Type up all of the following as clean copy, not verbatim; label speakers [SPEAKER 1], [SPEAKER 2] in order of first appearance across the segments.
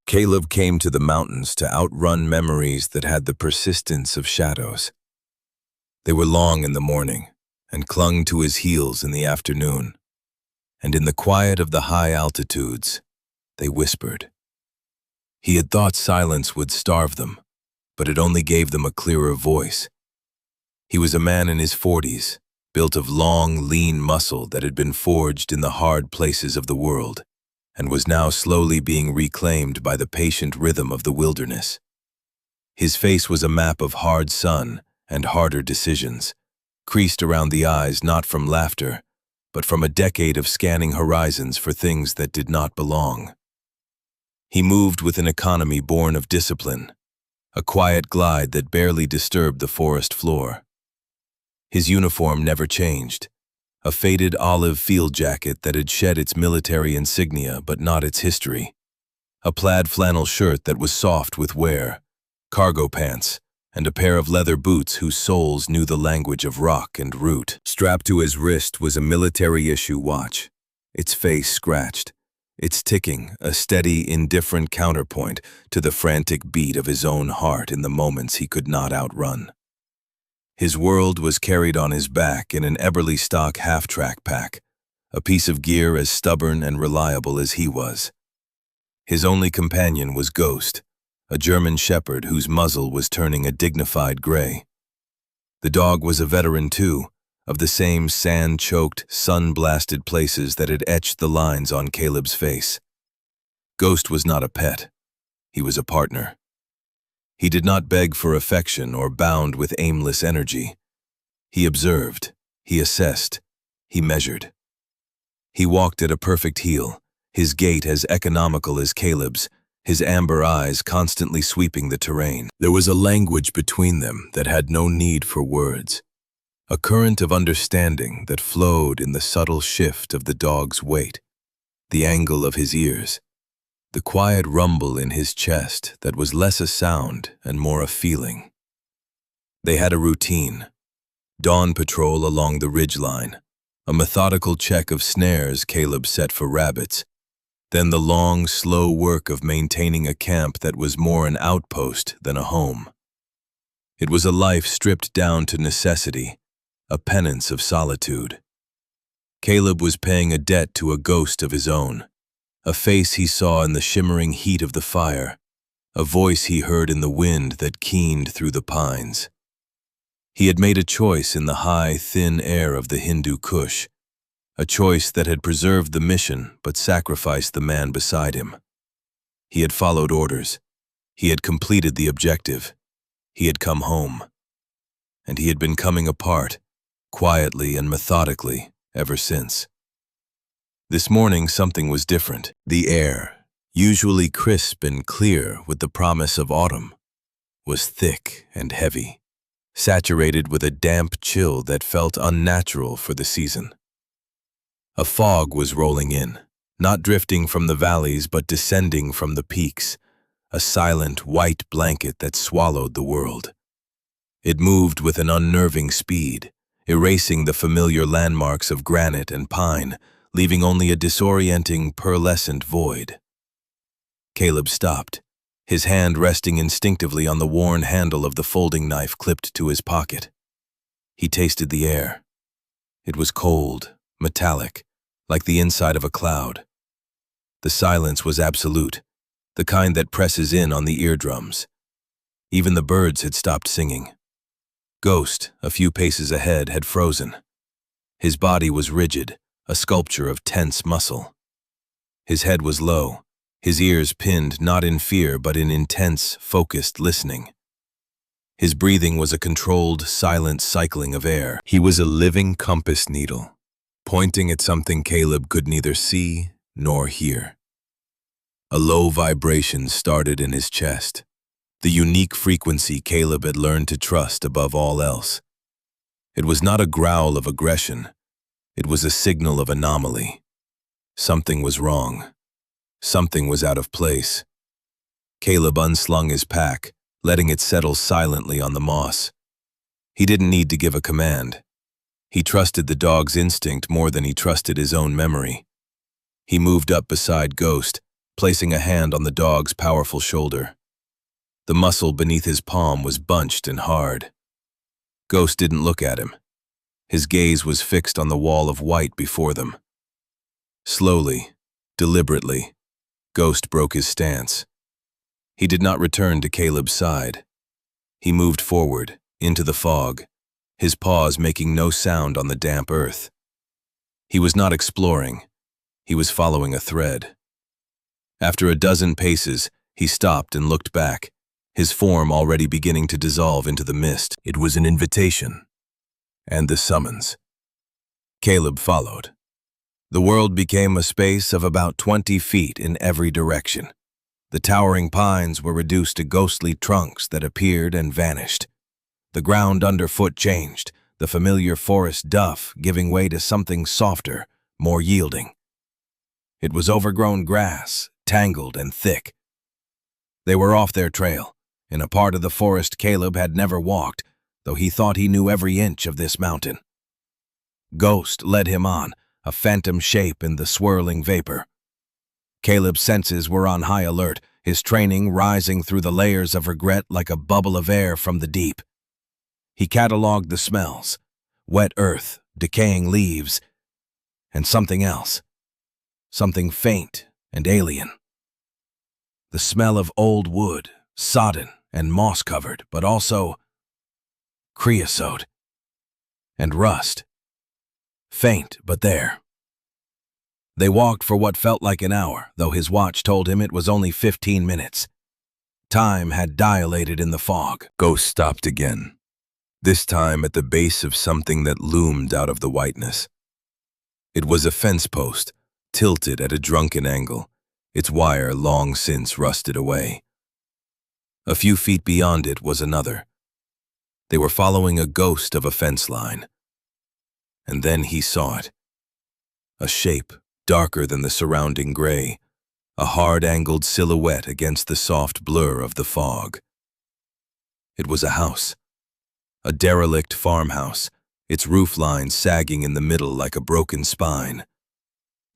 [SPEAKER 1] Caleb came to the mountains to outrun memories that had the persistence of shadows. They were long in the morning and clung to his heels in the afternoon, and in the quiet of the high altitudes, they whispered. He had thought silence would starve them, but it only gave them a clearer voice. He was a man in his 40s, built of long, lean muscle that had been forged in the hard places of the world, and was now slowly being reclaimed by the patient rhythm of the wilderness. His face was a map of hard sun and harder decisions, creased around the eyes not from laughter, but from a decade of scanning horizons for things that did not belong. He moved with an economy born of discipline, a quiet glide that barely disturbed the forest floor. His uniform never changed, a faded olive field jacket that had shed its military insignia but not its history, a plaid flannel shirt that was soft with wear, cargo pants, and a pair of leather boots whose soles knew the language of rock and root. Strapped to his wrist was a military-issue watch, its face scratched, its ticking a steady, indifferent counterpoint to the frantic beat of his own heart in the moments he could not outrun. His world was carried on his back in an Eberly stock half-track pack, a piece of gear as stubborn and reliable as he was. His only companion was Ghost, a German shepherd whose muzzle was turning a dignified gray. The dog was a veteran too, of the same sand-choked, sun-blasted places that had etched the lines on Caleb's face. Ghost was not a pet. He was a partner. He did not beg for affection or bound with aimless energy. He observed, he assessed, he measured. He walked at a perfect heel, his gait as economical as Caleb's, his amber eyes constantly sweeping the terrain. There was a language between them that had no need for words, a current of understanding that flowed in the subtle shift of the dog's weight, the angle of his ears, the quiet rumble in his chest that was less a sound and more a feeling. They had a routine: dawn patrol along the ridgeline, a methodical check of snares Caleb set for rabbits, then the long, slow work of maintaining a camp that was more an outpost than a home. It was a life stripped down to necessity, a penance of solitude. Caleb was paying a debt to a ghost of his own, a face he saw in the shimmering heat of the fire, a voice he heard in the wind that keened through the pines. He had made a choice in the high, thin air of the Hindu Kush, a choice that had preserved the mission but sacrificed the man beside him. He had followed orders. He had completed the objective. He had come home. And he had been coming apart, quietly and methodically, ever since. This morning something was different. The air, usually crisp and clear with the promise of autumn, was thick and heavy, saturated with a damp chill that felt unnatural for the season. A fog was rolling in, not drifting from the valleys but descending from the peaks, a silent white blanket that swallowed the world. It moved with an unnerving speed, erasing the familiar landmarks of granite and pine, leaving only a disorienting, pearlescent void. Caleb stopped, his hand resting instinctively on the worn handle of the folding knife clipped to his pocket. He tasted the air. It was cold, metallic, like the inside of a cloud. The silence was absolute, the kind that presses in on the eardrums. Even the birds had stopped singing. Ghost, a few paces ahead, had frozen. His body was rigid, a sculpture of tense muscle. His head was low, his ears pinned not in fear but in intense, focused listening. His breathing was a controlled, silent cycling of air. He was a living compass needle, pointing at something Caleb could neither see nor hear. A low vibration started in his chest, the unique frequency Caleb had learned to trust above all else. It was not a growl of aggression. It was a signal of anomaly. Something was wrong. Something was out of place. Caleb unslung his pack, letting it settle silently on the moss. He didn't need to give a command. He trusted the dog's instinct more than he trusted his own memory. He moved up beside Ghost, placing a hand on the dog's powerful shoulder. The muscle beneath his palm was bunched and hard. Ghost didn't look at him. His gaze was fixed on the wall of white before them. Slowly, deliberately, Ghost broke his stance. He did not return to Caleb's side. He moved forward, into the fog, his paws making no sound on the damp earth. He was not exploring. He was following a thread. After a dozen paces, he stopped and looked back, his form already beginning to dissolve into the mist. It was an invitation, and the summons. Caleb followed. The world became a space of about 20 feet in every direction. The towering pines were reduced to ghostly trunks that appeared and vanished. The ground underfoot changed, the familiar forest duff giving way to something softer, more yielding. It was overgrown grass, tangled and thick. They were off their trail, in a part of the forest Caleb had never walked, though he thought he knew every inch of this mountain. Ghost led him on, a phantom shape in the swirling vapor. Caleb's senses were on high alert, his training rising through the layers of regret like a bubble of air from the deep. He cataloged the smells: wet earth, decaying leaves, and something else. Something faint and alien. The smell of old wood, sodden and moss-covered, but also creosote and rust. Faint, but there. They walked for what felt like an hour, though his watch told him it was only 15 minutes. Time had dilated in the fog. Ghost stopped again, this time at the base of something that loomed out of the whiteness. It was a fence post, tilted at a drunken angle, its wire long since rusted away. A few feet beyond it was another. They were following a ghost of a fence line. And then he saw it. A shape darker than the surrounding gray, a hard-angled silhouette against the soft blur of the fog. It was a house. A derelict farmhouse, its roof line sagging in the middle like a broken spine.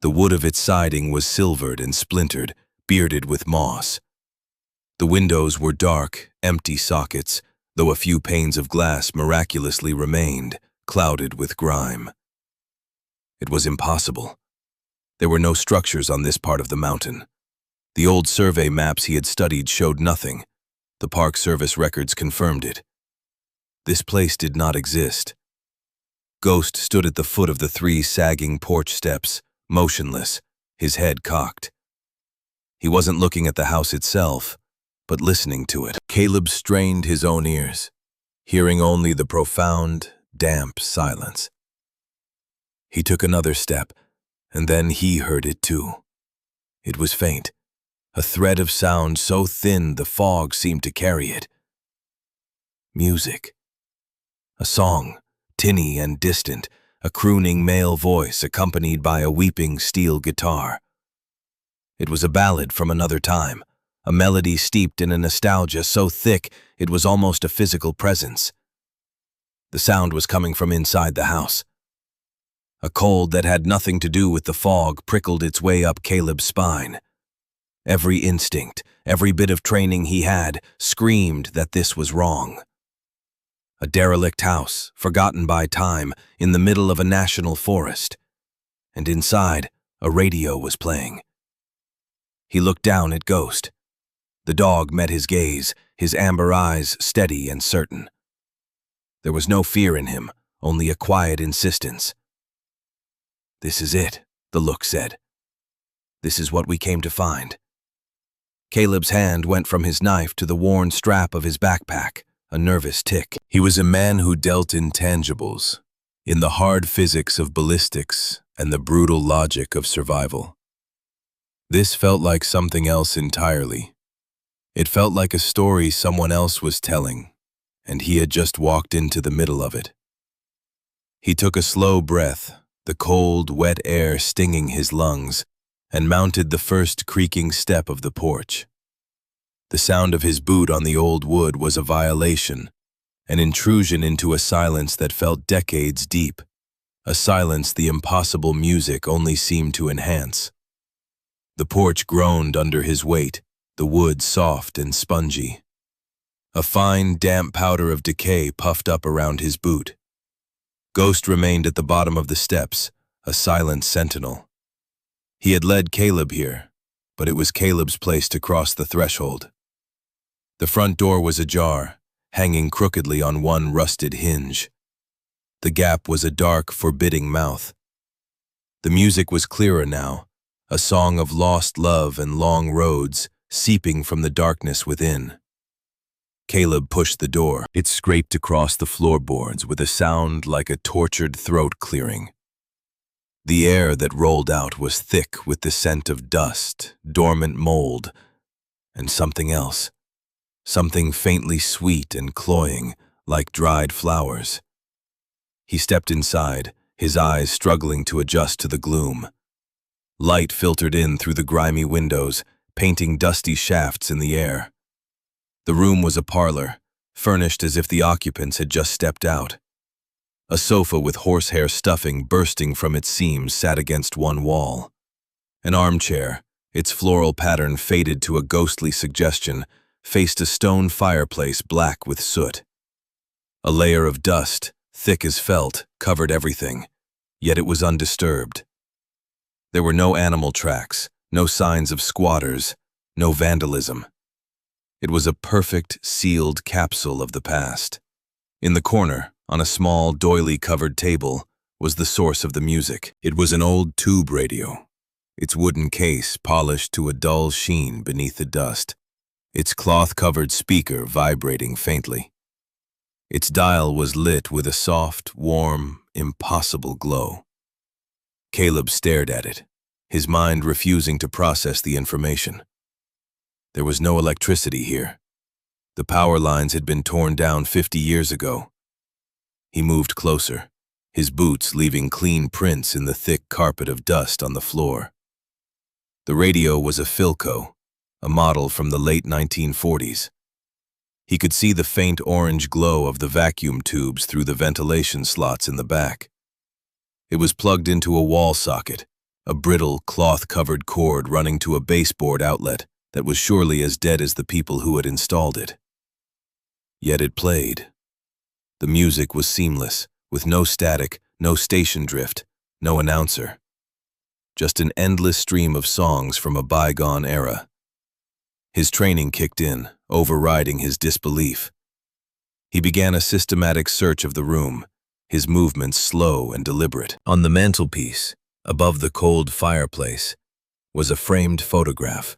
[SPEAKER 1] The wood of its siding was silvered and splintered, bearded with moss. The windows were dark, empty sockets, though a few panes of glass miraculously remained, clouded with grime. It was impossible. There were no structures on this part of the mountain. The old survey maps he had studied showed nothing. The Park Service records confirmed it. This place did not exist. Ghost stood at the foot of the 3 sagging porch steps, motionless, his head cocked. He wasn't looking at the house itself, but listening to it. Caleb strained his own ears, hearing only the profound, damp silence. He took another step, and then he heard it too. It was faint, a thread of sound so thin the fog seemed to carry it. Music. A song, tinny and distant, a crooning male voice accompanied by a weeping steel guitar. It was a ballad from another time, a melody steeped in a nostalgia so thick it was almost a physical presence. The sound was coming from inside the house. A cold that had nothing to do with the fog prickled its way up Caleb's spine. Every instinct, every bit of training he had, screamed that this was wrong. A derelict house, forgotten by time, in the middle of a national forest. And inside, a radio was playing. He looked down at Ghost. The dog met his gaze, his amber eyes steady and certain. There was no fear in him, only a quiet insistence. "This is it," the look said. "This is what we came to find." Caleb's hand went from his knife to the worn strap of his backpack, a nervous tick. He was a man who dealt in tangibles, in the hard physics of ballistics and the brutal logic of survival. This felt like something else entirely. It felt like a story someone else was telling, and he had just walked into the middle of it. He took a slow breath, the cold, wet air stinging his lungs, and mounted the first creaking step of the porch. The sound of his boot on the old wood was a violation, an intrusion into a silence that felt decades deep, a silence the impossible music only seemed to enhance. The porch groaned under his weight, the wood soft and spongy. A fine, damp powder of decay puffed up around his boot. Ghost remained at the bottom of the steps, a silent sentinel. He had led Caleb here, but it was Caleb's place to cross the threshold. The front door was ajar, hanging crookedly on one rusted hinge. The gap was a dark, forbidding mouth. The music was clearer now, a song of lost love and long roads seeping from the darkness within. Caleb pushed the door. It scraped across the floorboards with a sound like a tortured throat clearing. The air that rolled out was thick with the scent of dust, dormant mold, and something else. Something faintly sweet and cloying, like dried flowers. He stepped inside, his eyes struggling to adjust to the gloom. Light filtered in through the grimy windows, painting dusty shafts in the air. The room was a parlor, furnished as if the occupants had just stepped out. A sofa with horsehair stuffing bursting from its seams sat against one wall. An armchair, its floral pattern faded to a ghostly suggestion, faced a stone fireplace black with soot. A layer of dust, thick as felt, covered everything, yet it was undisturbed. There were no animal tracks, no signs of squatters, no vandalism. It was a perfect, sealed capsule of the past. In the corner, on a small, doily-covered table, was the source of the music. It was an old tube radio, its wooden case polished to a dull sheen beneath the dust, its cloth-covered speaker vibrating faintly. Its dial was lit with a soft, warm, impossible glow. Caleb stared at it, his mind refusing to process the information. There was no electricity here. The power lines had been torn down 50 years ago. He moved closer, his boots leaving clean prints in the thick carpet of dust on the floor. The radio was a Philco, a model from the late 1940s. He could see the faint orange glow of the vacuum tubes through the ventilation slots in the back. It was plugged into a wall socket, a brittle, cloth-covered cord running to a baseboard outlet that was surely as dead as the people who had installed it. Yet it played. The music was seamless, with no static, no station drift, no announcer. Just an endless stream of songs from a bygone era. His training kicked in, overriding his disbelief. He began a systematic search of the room, his movements slow and deliberate. On the mantelpiece, above the cold fireplace, was a framed photograph.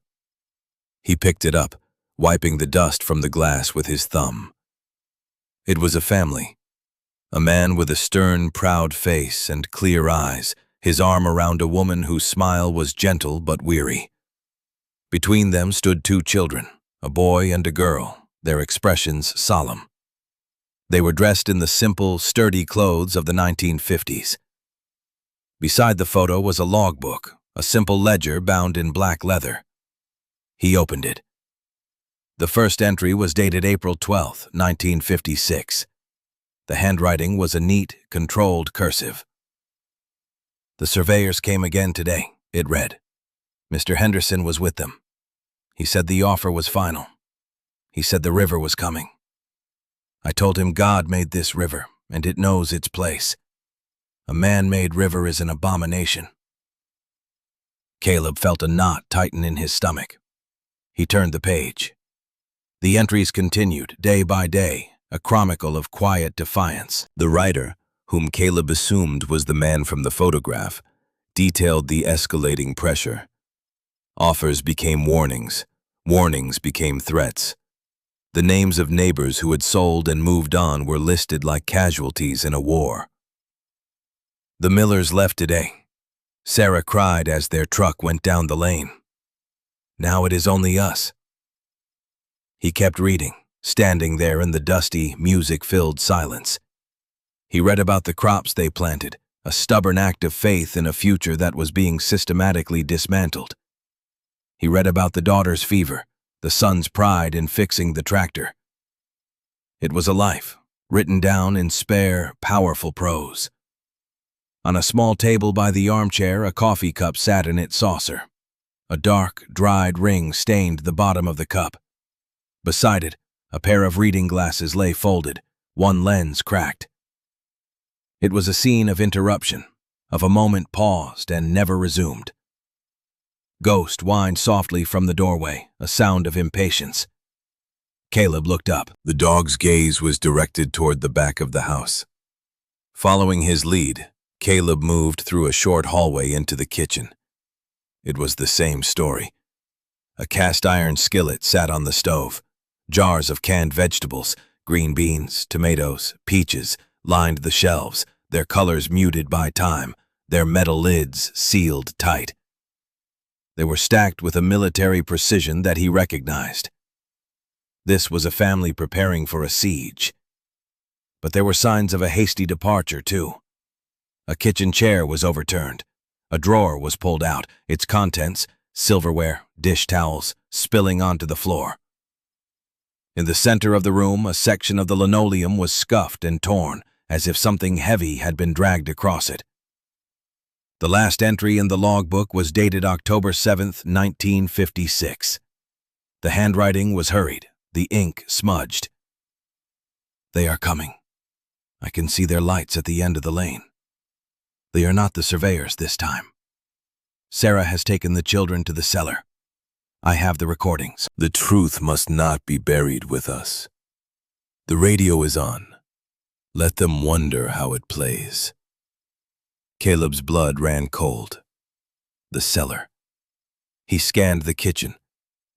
[SPEAKER 1] He picked it up, wiping the dust from the glass with his thumb. It was a family. A man with a stern, proud face and clear eyes, his arm around a woman whose smile was gentle but weary. Between them stood two children, a boy and a girl, their expressions solemn. They were dressed in the simple, sturdy clothes of the 1950s. Beside the photo was a logbook, a simple ledger bound in black leather. He opened it. The first entry was dated April 12, 1956. The handwriting was a neat, controlled cursive. "The surveyors came again today," it read. "Mr. Henderson was with them. He said the offer was final. He said the river was coming. I told him God made this river, and it knows its place. A man-made river is an abomination." Caleb felt a knot tighten in his stomach. He turned the page. The entries continued, day by day, a chronicle of quiet defiance. The writer, whom Caleb assumed was the man from the photograph, detailed the escalating pressure. Offers became warnings. Warnings became threats. The names of neighbors who had sold and moved on were listed like casualties in a war. "The Millers left today," Sarah cried as their truck went down the lane. "Now it is only us." He kept reading, standing there in the dusty, music-filled silence. He read about the crops they planted, a stubborn act of faith in a future that was being systematically dismantled. He read about the daughter's fever, the son's pride in fixing the tractor. It was a life, written down in spare, powerful prose. On a small table by the armchair, a coffee cup sat in its saucer. A dark, dried ring stained the bottom of the cup. Beside it, a pair of reading glasses lay folded, one lens cracked. It was a scene of interruption, of a moment paused and never resumed. Ghost whined softly from the doorway, a sound of impatience. Caleb looked up. The dog's gaze was directed toward the back of the house. Following his lead, Caleb moved through a short hallway into the kitchen. It was the same story. A cast-iron skillet sat on the stove. Jars of canned vegetables, green beans, tomatoes, peaches, lined the shelves, their colors muted by time, their metal lids sealed tight. They were stacked with a military precision that he recognized. This was a family preparing for a siege. But there were signs of a hasty departure, too. A kitchen chair was overturned. A drawer was pulled out, its contents, silverware, dish towels, spilling onto the floor. In the center of the room, a section of the linoleum was scuffed and torn, as if something heavy had been dragged across it. The last entry in the logbook was dated October 7th, 1956. The handwriting was hurried, the ink smudged. They are coming. I can see their lights at the end of the lane. They are not the surveyors this time. Sarah has taken the children to the cellar. I have the recordings. The truth must not be buried with us. The radio is on. Let them wonder how it plays. Caleb's blood ran cold. The cellar. He scanned the kitchen.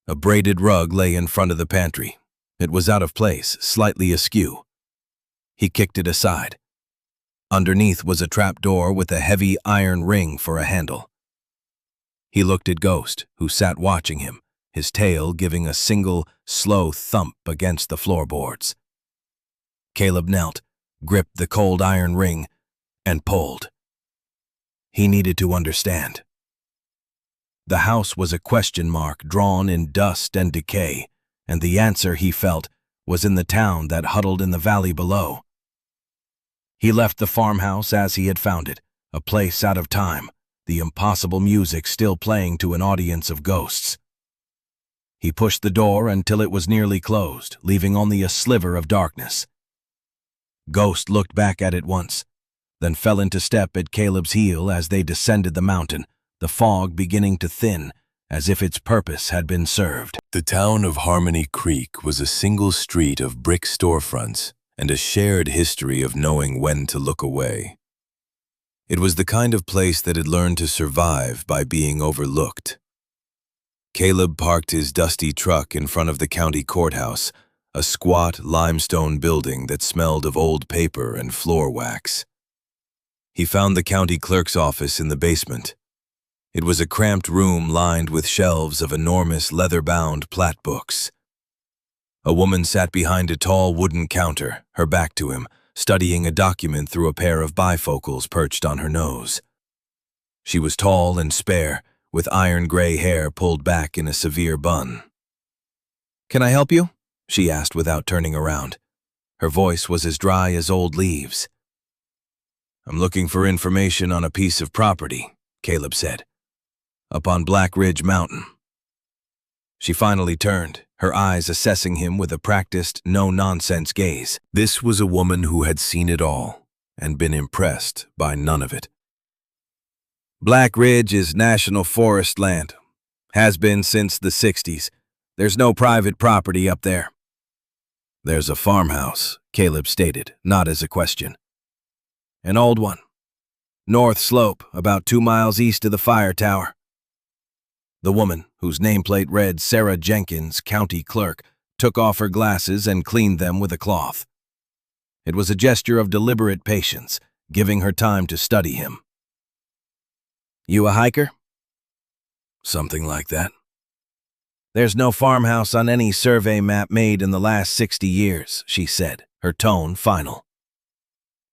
[SPEAKER 1] A braided rug lay in front of the pantry. It was out of place, slightly askew. He kicked it aside. Underneath was a trap door with a heavy iron ring for a handle. He looked at Ghost, who sat watching him, his tail giving a single, slow thump against the floorboards. Caleb knelt, gripped the cold iron ring, and pulled. He needed to understand. The house was a question mark drawn in dust and decay, and the answer, he felt, was in the town that huddled in the valley below. He left the farmhouse as he had found it, a place out of time, the impossible music still playing to an audience of ghosts. He pushed the door until it was nearly closed, leaving only a sliver of darkness. Ghost looked back at it once, then fell into step at Caleb's heel as they descended the mountain, the fog beginning to thin, as if its purpose had been served. The town of Harmony Creek was a single street of brick storefronts and a shared history of knowing when to look away. It was the kind of place that had learned to survive by being overlooked. Caleb parked his dusty truck in front of the county courthouse, a squat limestone building that smelled of old paper and floor wax. He found the county clerk's office in the basement. It was a cramped room lined with shelves of enormous leather-bound plat books. A woman sat behind a tall wooden counter, her back to him, studying a document through a pair of bifocals perched on her nose. She was tall and spare, with iron-gray hair pulled back in a severe bun. "Can I help you?" she asked without turning around. Her voice was as dry as old leaves. "I'm looking for information on a piece of property," Caleb said, "up on Black Ridge Mountain." She finally turned, her eyes assessing him with a practiced, no-nonsense gaze. This was a woman who had seen it all and been impressed by none of it. "Black Ridge is national forest land. Has been since the 60s. There's no private property up there." "There's a farmhouse," Caleb stated, not as a question. "An old one. North Slope, about 2 miles east of the fire tower." The woman, whose nameplate read Sarah Jenkins, county clerk, took off her glasses and cleaned them with a cloth. It was a gesture of deliberate patience, giving her time to study him. "You a hiker?" "Something like that." "There's no farmhouse on any survey map made in the last 60 years, she said, her tone final.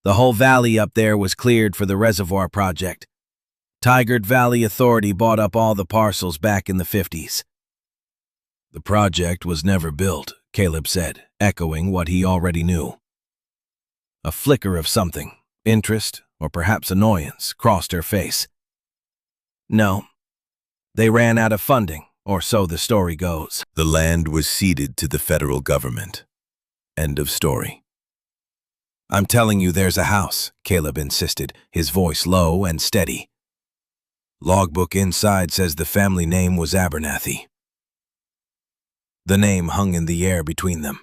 [SPEAKER 1] "The whole valley up there was cleared for the reservoir project. Tigard Valley Authority bought up all the parcels back in the 50s. "The project was never built," Caleb said, echoing what he already knew. A flicker of something, interest or perhaps annoyance, crossed her face. "No,
[SPEAKER 2] They ran out of funding, or so the story goes.
[SPEAKER 1] The land was ceded to the federal government. End of story.
[SPEAKER 2] I'm telling you there's a house, Caleb insisted, his voice low and steady. Logbook inside says the family name was Abernathy. The name hung in the air between them.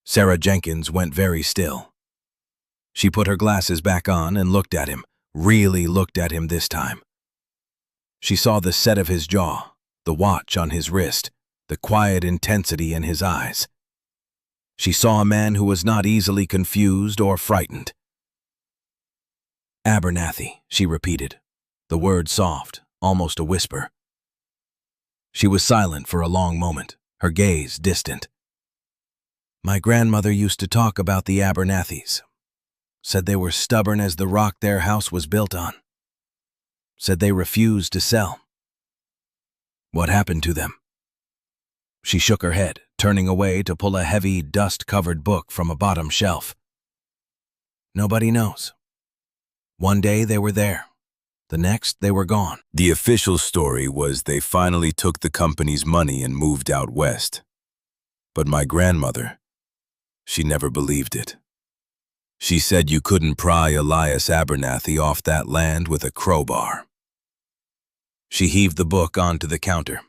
[SPEAKER 2] Sarah Jenkins went very still. She put her glasses back on and looked at him, really looked at him this time. She saw the set of his jaw, the watch on his wrist, the quiet intensity in his eyes. She saw a man who was not easily confused or frightened. Abernathy, she repeated, the word soft, almost a whisper. She was silent for a long moment, her gaze distant. My grandmother used to talk about the Abernathys. Said they were stubborn as the rock their house was built on. Said they refused to sell. What happened to them? She shook her head, turning away to pull a heavy, dust-covered book from a bottom shelf. Nobody knows. One day they were there. The next they were gone.
[SPEAKER 1] The official story was they finally took the company's money and moved out west. But my grandmother, she never believed it. She said you couldn't pry Elias Abernathy off that land with a crowbar. She heaved the book onto the counter.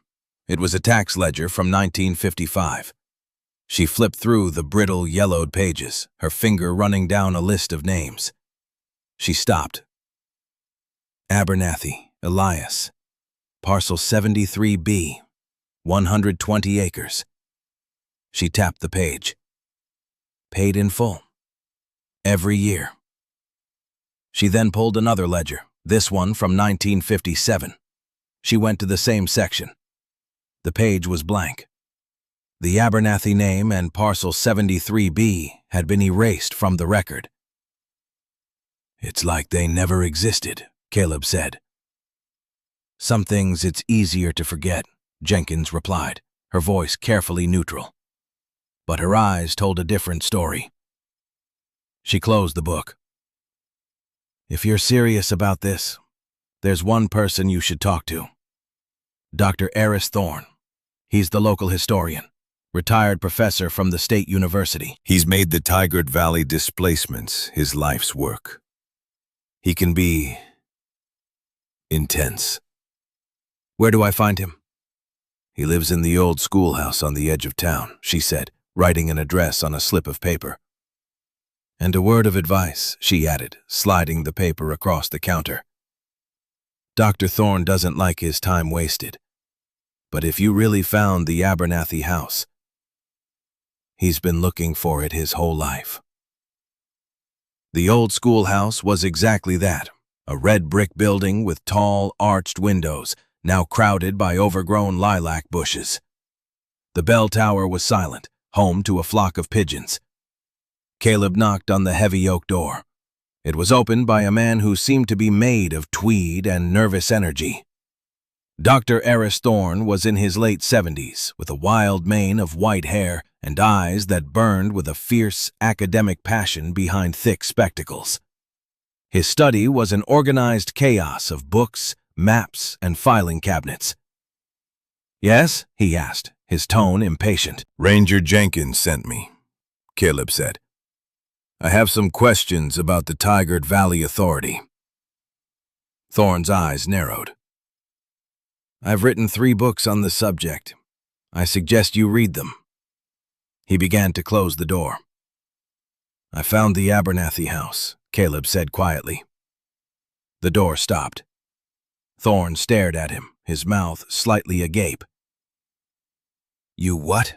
[SPEAKER 1] It was a tax ledger from 1955. She flipped through the brittle, yellowed pages, her finger running down a list of names. She stopped. Abernathy, Elias, parcel 73B, 120 acres. She tapped the page. Paid in full. Every year. She then pulled another ledger, this one from 1957. She went to the same section. The page was blank. The Abernathy name and parcel 73B had been erased from the record. It's like they never existed, Caleb said. Some things it's easier to forget, Jenkins replied, her voice carefully neutral. But her eyes told a different story. She closed the book. If you're serious about this, there's one person you should talk to. Dr. Eris Thorne. He's the local historian, retired professor from the State University. He's made the Tigard Valley displacements his life's work. He can be intense.
[SPEAKER 2] Where do I find him?
[SPEAKER 1] He lives in the old schoolhouse on the edge of town, she said, writing an address on a slip of paper.
[SPEAKER 2] And a word of advice, she added, sliding the paper across the counter. Dr. Thorne doesn't like his time wasted. But if you really found the Abernathy house, he's been looking for it his whole life. The old schoolhouse was exactly that, a red brick building with tall, arched windows, now crowded by overgrown lilac bushes. The bell tower was silent, home to a flock of pigeons. Caleb knocked on the heavy oak door. It was opened by a man who seemed to be made of tweed and nervous energy. Dr. Eris Thorne was in his late 70s, with a wild mane of white hair and eyes that burned with a fierce academic passion behind thick spectacles. His study was an organized chaos of books, maps, and filing cabinets. Yes, he asked, his tone impatient.
[SPEAKER 1] Ranger Jenkins sent me, Caleb said. I have some questions about the Tigard Valley Authority.
[SPEAKER 2] Thorne's eyes narrowed. I've written 3 books on the subject. I suggest you read them. He began to close the door. I found the Abernathy house, Caleb said quietly. The door stopped. Thorne stared at him, his mouth slightly agape. You what?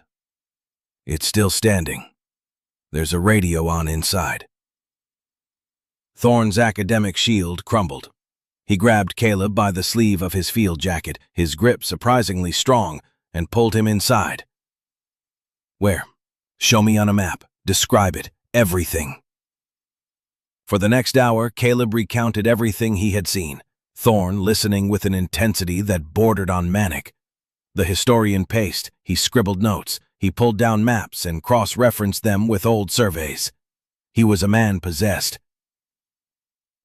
[SPEAKER 2] It's still standing. There's a radio on inside. Thorne's academic shield crumbled. He grabbed Caleb by the sleeve of his field jacket, his grip surprisingly strong, and pulled him inside. Where? Show me on a map. Describe it. Everything. For the next hour, Caleb recounted everything he had seen, Thorne listening with an intensity that bordered on manic. The historian paced, he scribbled notes, he pulled down maps and cross-referenced them with old surveys. He was a man possessed.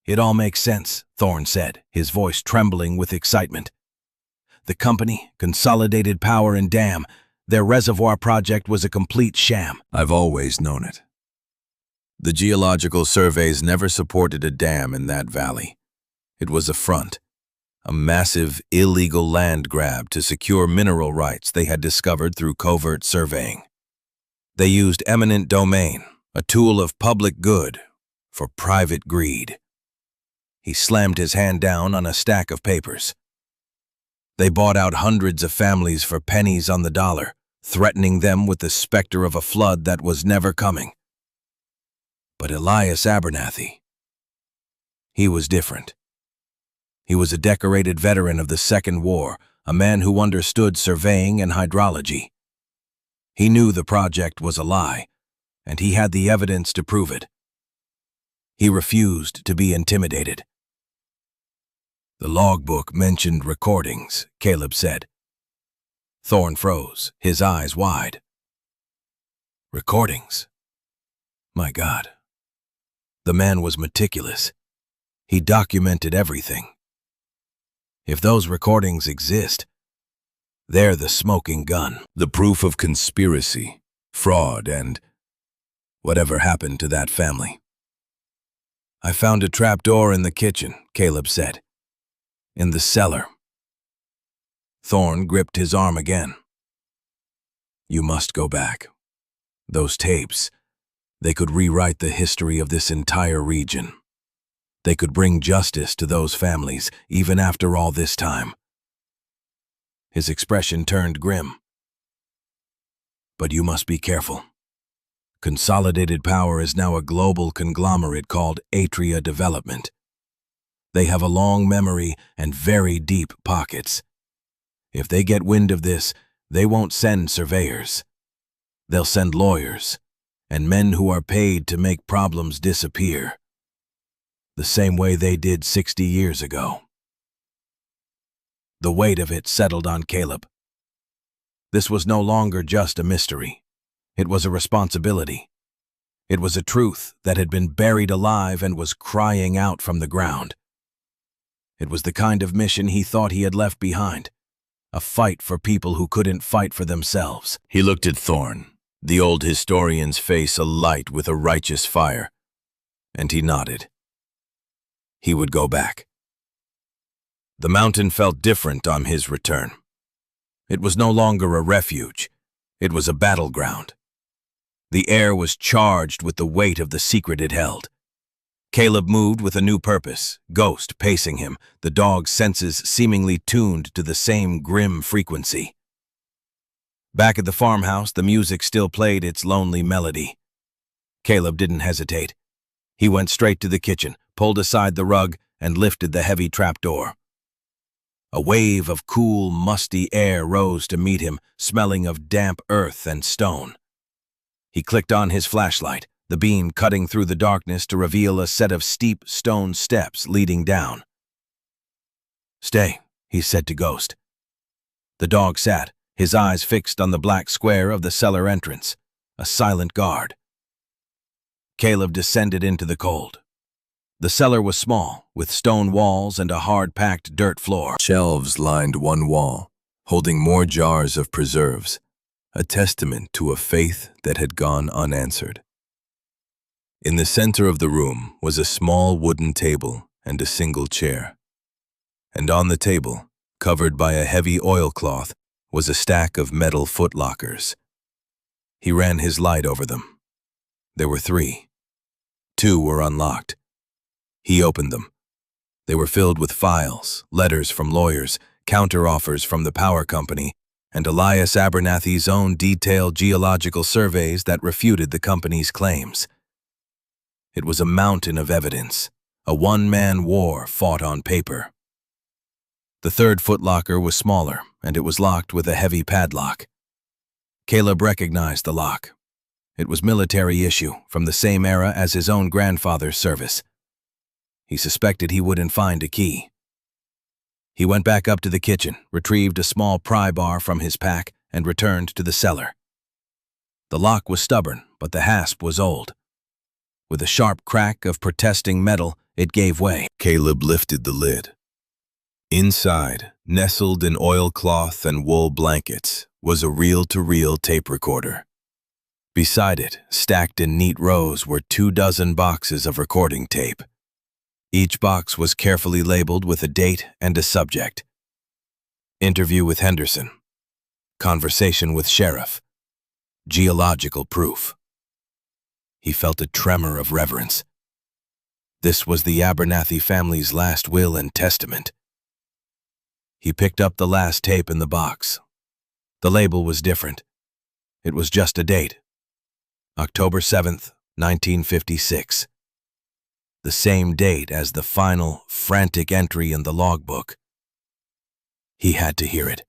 [SPEAKER 2] It all makes sense, Thorne said, his voice trembling with excitement. the company, Consolidated Power and Dam, their reservoir project was a complete sham.
[SPEAKER 1] I've always known it. The geological surveys never supported a dam in that valley. It was a front, a massive, illegal land grab to secure mineral rights they had discovered through covert surveying. They used eminent domain, a tool of public good, for private greed. He slammed his hand down on a stack of papers. They bought out hundreds of families for pennies on the dollar, threatening them with the specter of a flood that was never coming. But Elias Abernathy, he was different. He was a decorated veteran of the Second War, a man who understood surveying and hydrology. He knew the project was a lie, and he had the evidence to prove it. He refused to be intimidated. The logbook mentioned recordings, Caleb said. Thorne froze, his eyes wide. Recordings? My God. The man was meticulous. He documented everything. If those recordings exist, they're the smoking gun. The proof of conspiracy, fraud, and whatever happened to that family. I found a trapdoor in the kitchen, Caleb said. In the cellar. Thorne gripped his arm again. You must go back. Those tapes, they could rewrite the history of this entire region. They could bring justice to those families, even after all this time. His expression turned grim. But you must be careful. Consolidated Power is now a global conglomerate called Atria Development. They have a long memory and very deep pockets. If they get wind of this, they won't send surveyors. They'll send lawyers and men who are paid to make problems disappear. The same way they did 60 years ago. The weight of it settled on Caleb. This was no longer just a mystery. It was a responsibility. It was a truth that had been buried alive and was crying out from the ground. It was the kind of mission he thought he had left behind, a fight for people who couldn't fight for themselves. He looked at Thorne, the old historian's face alight with a righteous fire, and he nodded. He would go back. The mountain felt different on his return. It was no longer a refuge. It was a battleground. The air was charged with the weight of the secret it held. Caleb moved with a new purpose, Ghost pacing him, the dog's senses seemingly tuned to the same grim frequency. Back at the farmhouse, the music still played its lonely melody. Caleb didn't hesitate. He went straight to the kitchen, pulled aside the rug, and lifted the heavy trapdoor. A wave of cool, musty air rose to meet him, smelling of damp earth and stone. He clicked on his flashlight, the beam cutting through the darkness to reveal a set of steep stone steps leading down. Stay, he said to Ghost. The dog sat, his eyes fixed on the black square of the cellar entrance, a silent guard. Caleb descended into the cold. The cellar was small, with stone walls and a hard-packed dirt floor. Shelves lined one wall, holding more jars of preserves, a testament to a faith that had gone unanswered. In the center of the room was a small wooden table and a single chair. And on the table, covered by a heavy oilcloth, was a stack of metal footlockers. He ran his light over them. There were 3. 2 were unlocked. He opened them. They were filled with files, letters from lawyers, counteroffers from the power company, and Elias Abernathy's own detailed geological surveys that refuted the company's claims. It was a mountain of evidence, a one-man war fought on paper. The 3rd footlocker was smaller, and it was locked with a heavy padlock. Caleb recognized the lock. It was military issue, from the same era as his own grandfather's service. He suspected he wouldn't find a key. He went back up to the kitchen, retrieved a small pry bar from his pack, and returned to the cellar. The lock was stubborn, but the hasp was old. With a sharp crack of protesting metal, it gave way. Caleb lifted the lid. Inside, nestled in oilcloth and wool blankets, was a reel-to-reel tape recorder. Beside it, stacked in neat rows, were 24 boxes of recording tape. Each box was carefully labeled with a date and a subject. Interview with Henderson. Conversation with Sheriff. Geological proof. He felt a tremor of reverence. This was the Abernathy family's last will and testament. He picked up the last tape in the box. The label was different. It was just a date. October 7th, 1956. The same date as the final, frantic entry in the logbook. He had to hear it.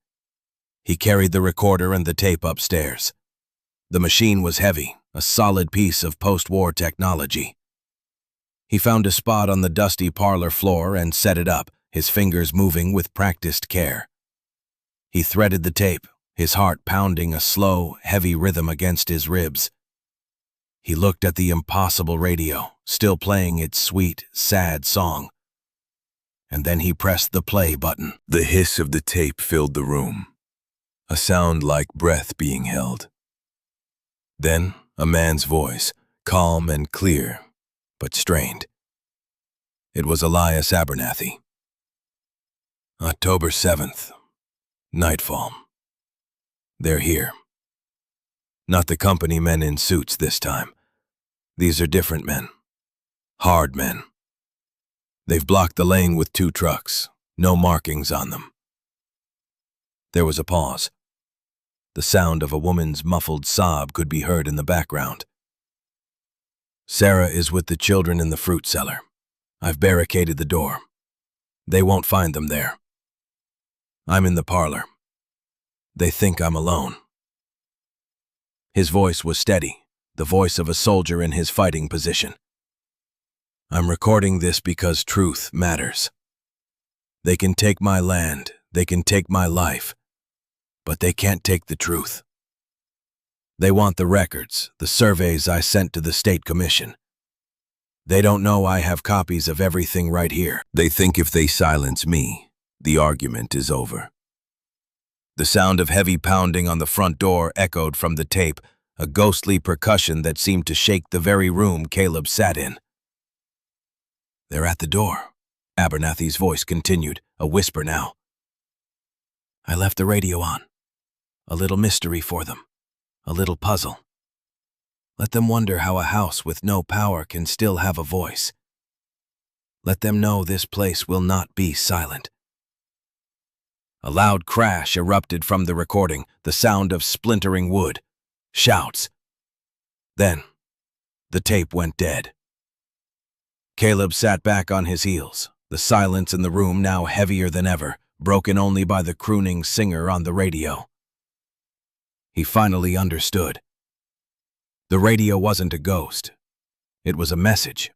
[SPEAKER 1] He carried the recorder and the tape upstairs. The machine was heavy, a solid piece of post-war technology. He found a spot on the dusty parlor floor and set it up, his fingers moving with practiced care. He threaded the tape, his heart pounding a slow, heavy rhythm against his ribs. He looked at the impossible radio, still playing its sweet, sad song. And then he pressed the play button.
[SPEAKER 2] The hiss of the tape filled the room, a sound like breath being held. Then a man's voice, calm and clear, but strained. It was Elias Abernathy. October 7th, nightfall. They're here. Not the company men in suits this time. These are different men. Hard men. They've blocked the lane with 2 trucks, no markings on them. There was a pause. The sound of a woman's muffled sob could be heard in the background. Sarah is with the children in the fruit cellar. I've barricaded the door. They won't find them there. I'm in the parlor. They think I'm alone. His voice was steady, the voice of a soldier in his fighting position. I'm recording this because truth matters. They can take my land, they can take my life, but they can't take the truth. They want the records, the surveys I sent to the State Commission. They don't know I have copies of everything right here. They think if they silence me, the argument is over. The sound of heavy pounding on the front door echoed from the tape, a ghostly percussion that seemed to shake the very room Caleb sat in. They're at the door, Abernathy's voice continued, a whisper now. I left the radio on. A little mystery for them, a little puzzle. Let them wonder how a house with no power can still have a voice. Let them know this place will not be silent. A loud crash erupted from the recording, the sound of splintering wood, shouts. Then, the tape went dead. Caleb sat back on his heels, the silence in the room now heavier than ever, broken only by the crooning singer on the radio. He finally understood. The radio wasn't a ghost. It was a message.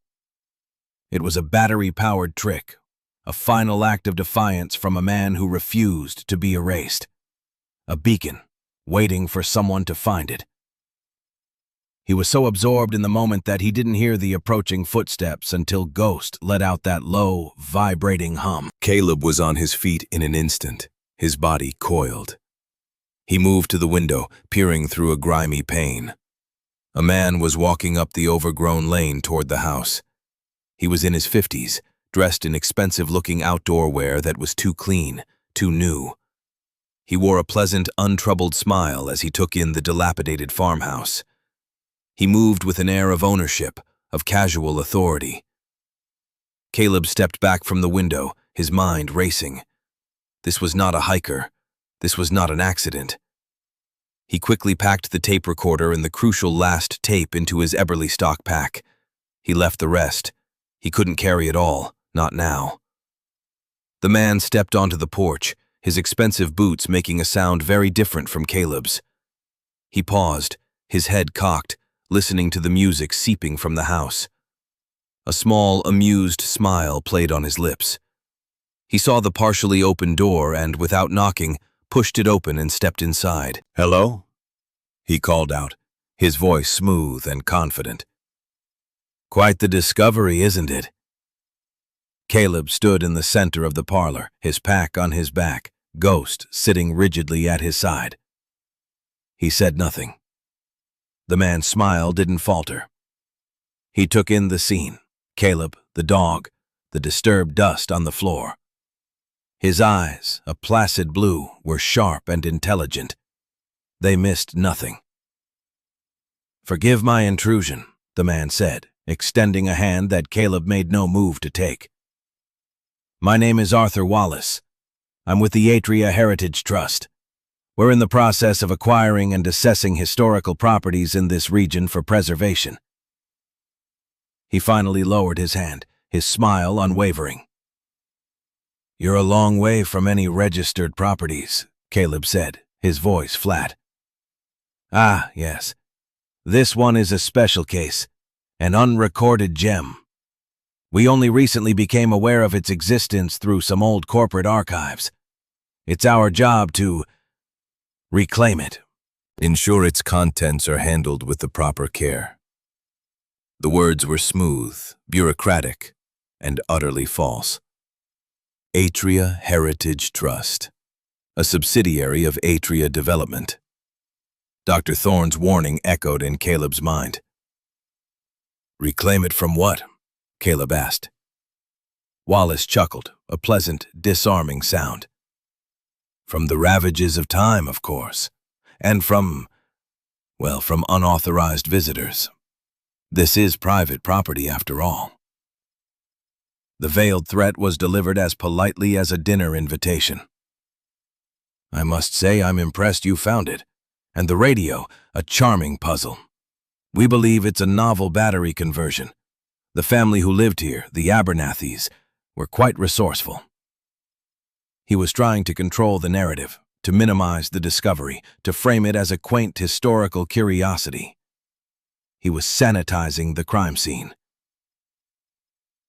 [SPEAKER 2] It was a battery-powered trick, a final act of defiance from a man who refused to be erased. A beacon, waiting for someone to find it. He was so absorbed in the moment that he didn't hear the approaching footsteps until Ghost let out that low, vibrating hum.
[SPEAKER 1] Caleb was on his feet in an instant, his body coiled. He moved to the window, peering through a grimy pane. A man was walking up the overgrown lane toward the house. He was in his 50s, dressed in expensive-looking outdoor wear that was too clean, too new. He wore a pleasant, untroubled smile as he took in the dilapidated farmhouse. He moved with an air of ownership, of casual authority. Caleb stepped back from the window, his mind racing. This was not a hiker. This was not an accident. He quickly packed the tape recorder and the crucial last tape into his Eberlestock pack. He left the rest. He couldn't carry it all, not now. The man stepped onto the porch, his expensive boots making a sound very different from Caleb's. He paused, his head cocked, listening to the music seeping from the house. A small, amused smile played on his lips. He saw the partially open door and, without knocking, pushed it open and stepped inside.
[SPEAKER 2] Hello?
[SPEAKER 1] He called out, his voice smooth and confident. Quite the discovery, isn't it?
[SPEAKER 2] Caleb stood in the center of the parlor, his pack on his back, Ghost sitting rigidly at his side. He said nothing. The man's smile didn't falter. He took in the scene: Caleb, the dog, the disturbed dust on the floor. His eyes, a placid blue, were sharp and intelligent. They missed nothing. "Forgive my intrusion," the man said, extending a hand that Caleb made no move to take. "My name is Arthur Wallace. I'm with the Atria Heritage Trust. We're in the process of acquiring and assessing historical properties in this region for preservation." He finally lowered his hand, his smile unwavering. "You're a long way from any registered properties," Caleb said, his voice flat. "Ah, yes. This one is a special case, an unrecorded gem. We only recently became aware of its existence through some old corporate archives. It's our job to reclaim it.
[SPEAKER 1] Ensure its contents are handled with the proper care." The words were smooth, bureaucratic, and utterly false. Atria Heritage Trust, a subsidiary of Atria Development. Dr. Thorne's warning echoed in Caleb's mind. "Reclaim it from what?" Caleb asked. Wallace chuckled, a pleasant, disarming sound. "From the ravages of time, of course, and from unauthorized visitors. This is private property after all." The veiled threat was delivered as politely as a dinner invitation. "I must say I'm impressed you found it. And the radio, a charming puzzle. We believe it's a novel battery conversion. The family who lived here, the Abernathys, were quite resourceful." He was trying to control the narrative, to minimize the discovery, to frame it as a quaint historical curiosity. He was sanitizing the crime scene.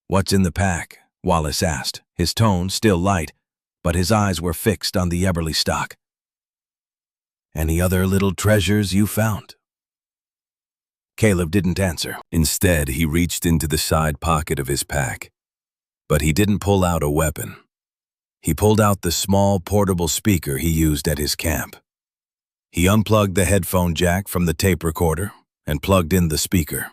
[SPEAKER 1] "What's in the pack?" Wallace asked, his tone still light, but his eyes were fixed on the Eberly stock. "Any other little treasures you found?" Caleb didn't answer. Instead, he reached into the side pocket of his pack. But he didn't pull out a weapon. He pulled out the small portable speaker he used at his camp. He unplugged the headphone jack from the tape recorder and plugged in the speaker.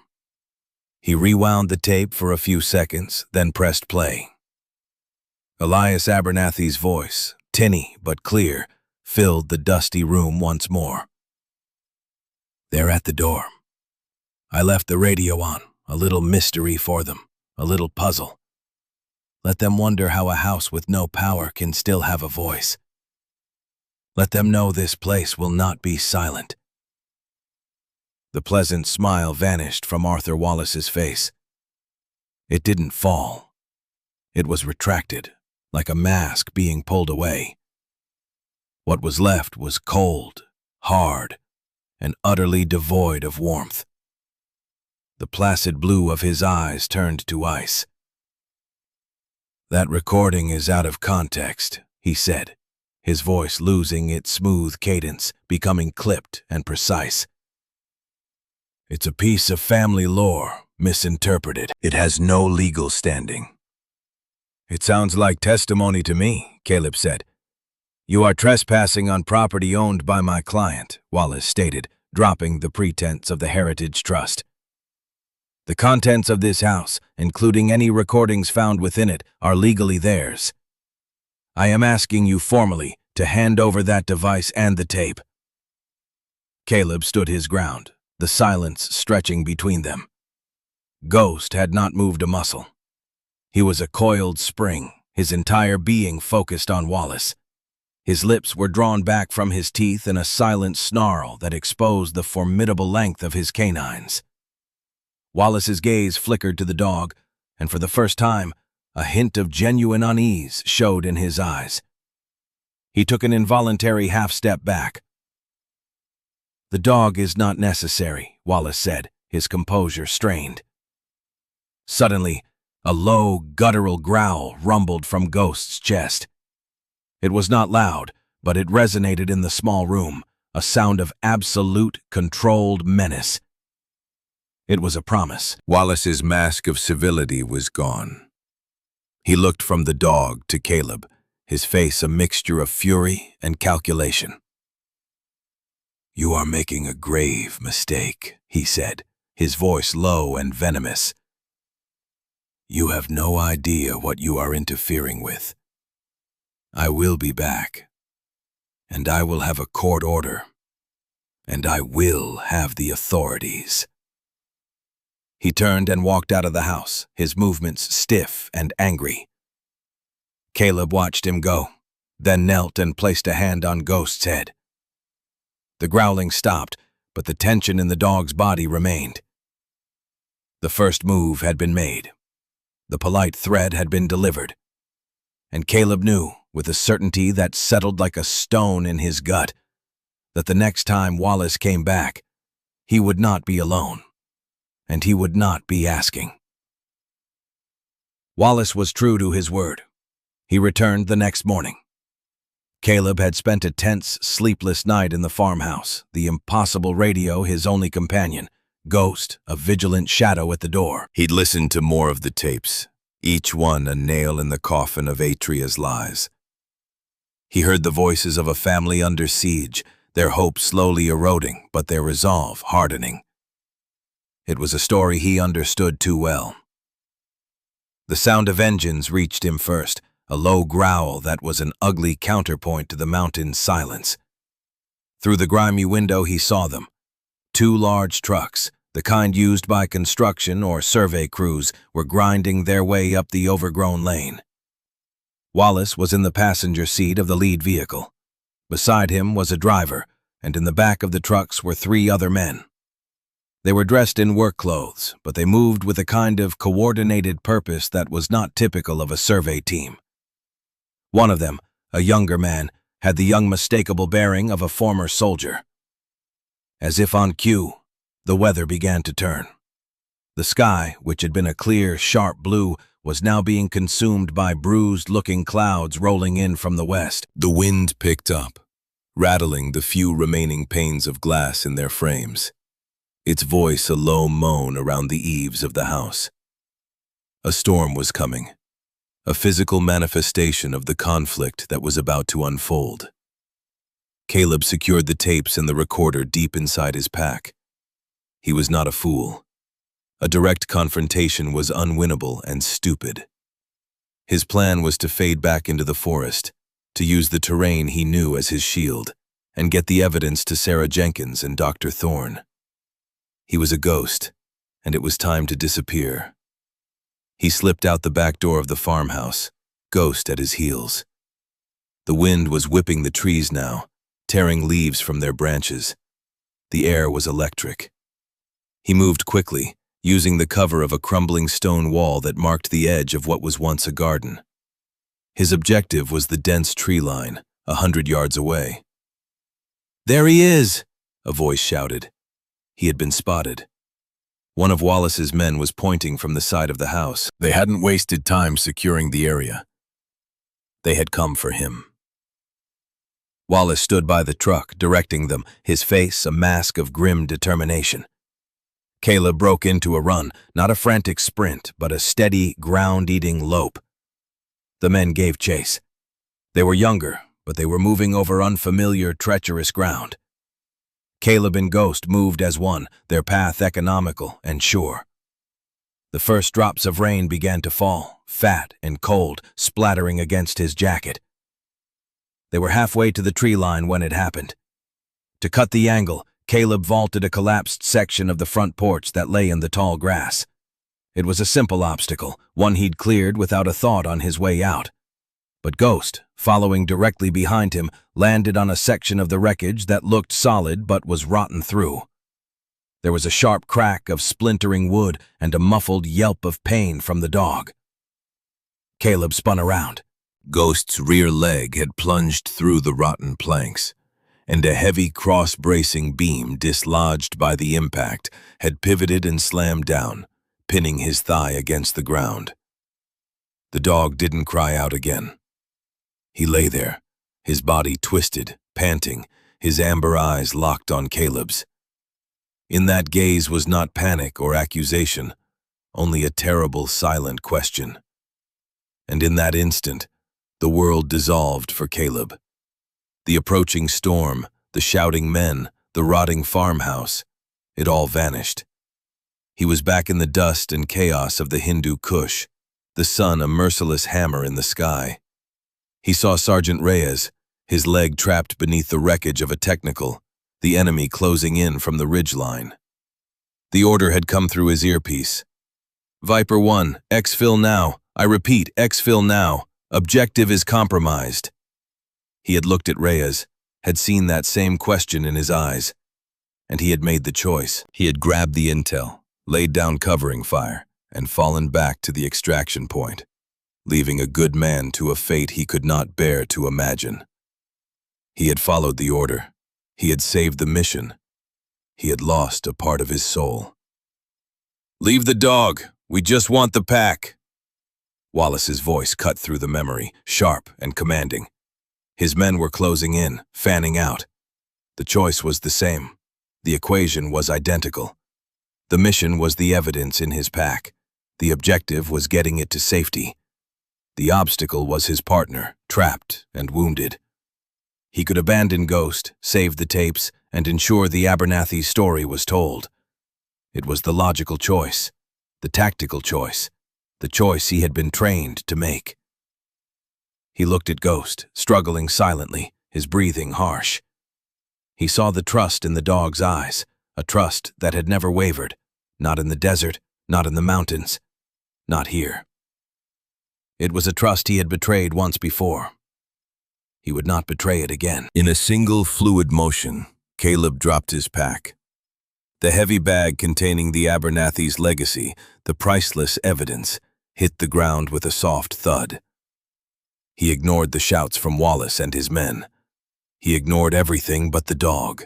[SPEAKER 1] He rewound the tape for a few seconds, then pressed play. Elias Abernathy's voice, tinny but clear, filled the dusty room once more. "They're at the door. I left the radio on, a little mystery for them, a little puzzle. Let them wonder how a house with no power can still have a voice. Let them know this place will not be silent." The pleasant smile vanished from Arthur Wallace's face. It didn't fall. It was retracted, like a mask being pulled away. What was left was cold, hard, and utterly devoid of warmth. The placid blue of his eyes turned to ice. "That recording is out of context," he said, his voice losing its smooth cadence, becoming clipped and precise. "It's a piece of family lore, misinterpreted. It has no legal standing." "It sounds like testimony to me," Caleb said. "You are trespassing on property owned by my client," Wallace stated, dropping the pretense of the Heritage Trust. "The contents of this house, including any recordings found within it, are legally theirs. I am asking you formally to hand over that device and the tape." Caleb stood his ground, the silence stretching between them. Ghost had not moved a muscle. He was a coiled spring, his entire being focused on Wallace. His lips were drawn back from his teeth in a silent snarl that exposed the formidable length of his canines. Wallace's gaze flickered to the dog, and for the first time, a hint of genuine unease showed in his eyes. He took an involuntary half-step back. "The dog is not necessary," Wallace said, his composure strained. Suddenly, a low, guttural growl rumbled from Ghost's chest. It was not loud, but it resonated in the small room, a sound of absolute, controlled menace. It was a promise. Wallace's mask of civility was gone.
[SPEAKER 2] He looked from the dog to Caleb, his face a mixture of fury and calculation. "You are making a grave mistake," he said, his voice low and venomous. "You have no idea what you are interfering with. I will be back, and I will have a court order, and I will have the authorities." He turned and walked out of the house, his movements stiff and angry. Caleb watched him go, then knelt and placed a hand on Ghost's head. The growling stopped, but the tension in the dog's body remained. The first move had been made. The polite threat had been delivered. And Caleb knew, with a certainty that settled like a stone in his gut, that the next time Wallace came back, he would not be alone, and he would not be asking. Wallace was true to his word. He returned the next morning. Caleb had spent a tense, sleepless night in the farmhouse, the impossible radio his only companion, Ghost, a vigilant shadow at the door.
[SPEAKER 1] He'd listened to more of the tapes, each one a nail in the coffin of Atria's lies. He heard the voices of a family under siege, their hope slowly eroding, but their resolve hardening. It was a story he understood too well. The sound of engines reached him first, a low growl that was an ugly counterpoint to the mountain's silence. Through the grimy window he saw them. 2 large trucks, the kind used by construction or survey crews, were grinding their way up the overgrown lane. Wallace was in the passenger seat of the lead vehicle. Beside him was a driver, and in the back of the trucks were 3 other men. They were dressed in work clothes, but they moved with a kind of coordinated purpose that was not typical of a survey team. One of them, a younger man, had the unmistakable bearing of a former soldier. As if on cue, the weather began to turn. The sky, which had been a clear, sharp blue, was now being consumed by bruised-looking clouds rolling in from the west. The wind picked up, rattling the few remaining panes of glass in their frames, its voice a low moan around the eaves of the house. A storm was coming, a physical manifestation of the conflict that was about to unfold. Caleb secured the tapes and the recorder deep inside his pack. He was not a fool. A direct confrontation was unwinnable and stupid. His plan was to fade back into the forest, to use the terrain he knew as his shield, and get the evidence to Sarah Jenkins and Dr. Thorne. He was a ghost, and it was time to disappear. He slipped out the back door of the farmhouse, Ghost at his heels. The wind was whipping the trees now, tearing leaves from their branches. The air was electric. He moved quickly, using the cover of a crumbling stone wall that marked the edge of what was once a garden. His objective was the dense tree line, 100 yards away. "There he is!" a voice shouted. He had been spotted. One of Wallace's men was pointing from the side of the house. They hadn't wasted time securing the area. They had come for him. Wallace stood by the truck, directing them, his face a mask of grim determination. Caleb broke into a run, not a frantic sprint, but a steady, ground-eating lope. The men gave chase. They were younger, but they were moving over unfamiliar, treacherous ground. Caleb and Ghost moved as one, their path economical and sure. The first drops of rain began to fall, fat and cold, splattering against his jacket. They were halfway to the tree line when it happened. To cut the angle, Caleb vaulted a collapsed section of the front porch that lay in the tall grass. It was a simple obstacle, one he'd cleared without a thought on his way out. But Ghost, following directly behind him, landed on a section of the wreckage that looked solid but was rotten through. There was a sharp crack of splintering wood and a muffled yelp of pain from the dog. Caleb spun around. Ghost's rear leg had plunged through the rotten planks, and a heavy cross-bracing beam dislodged by the impact had pivoted and slammed down, pinning his thigh against the ground. The dog didn't cry out again. He lay there, his body twisted, panting, his amber eyes locked on Caleb's. In that gaze was not panic or accusation, only a terrible, silent question. And in that instant, the world dissolved for Caleb. The approaching storm, the shouting men, the rotting farmhouse, it all vanished. He was back in the dust and chaos of the Hindu Kush, the sun a merciless hammer in the sky. He saw Sergeant Reyes, his leg trapped beneath the wreckage of a technical, the enemy closing in from the ridgeline. The order had come through his earpiece. Viper 1, exfil now. I repeat, exfil now. Objective is compromised. He had looked at Reyes, had seen that same question in his eyes, and he had made the choice. He had grabbed the intel, laid down covering fire, and fallen back to the extraction point, leaving a good man to a fate he could not bear to imagine. He had followed the order. He had saved the mission. He had lost a part of his soul. "Leave the dog. We just want the pack." Wallace's voice cut through the memory, sharp and commanding. His men were closing in, fanning out. The choice was the same. The equation was identical. The mission was the evidence in his pack. The objective was getting it to safety. The obstacle was his partner, trapped and wounded. He could abandon Ghost, save the tapes, and ensure the Abernathy story was told. It was the logical choice, the tactical choice, the choice he had been trained to make. He looked at Ghost, struggling silently, his breathing harsh. He saw the trust in the dog's eyes, a trust that had never wavered, not in the desert, not in the mountains, not here. It was a trust he had betrayed once before. He would not betray it again. In a single fluid motion, Caleb dropped his pack. The heavy bag containing the Abernathy's legacy, the priceless evidence, hit the ground with a soft thud. He ignored the shouts from Wallace and his men. He ignored everything but the dog.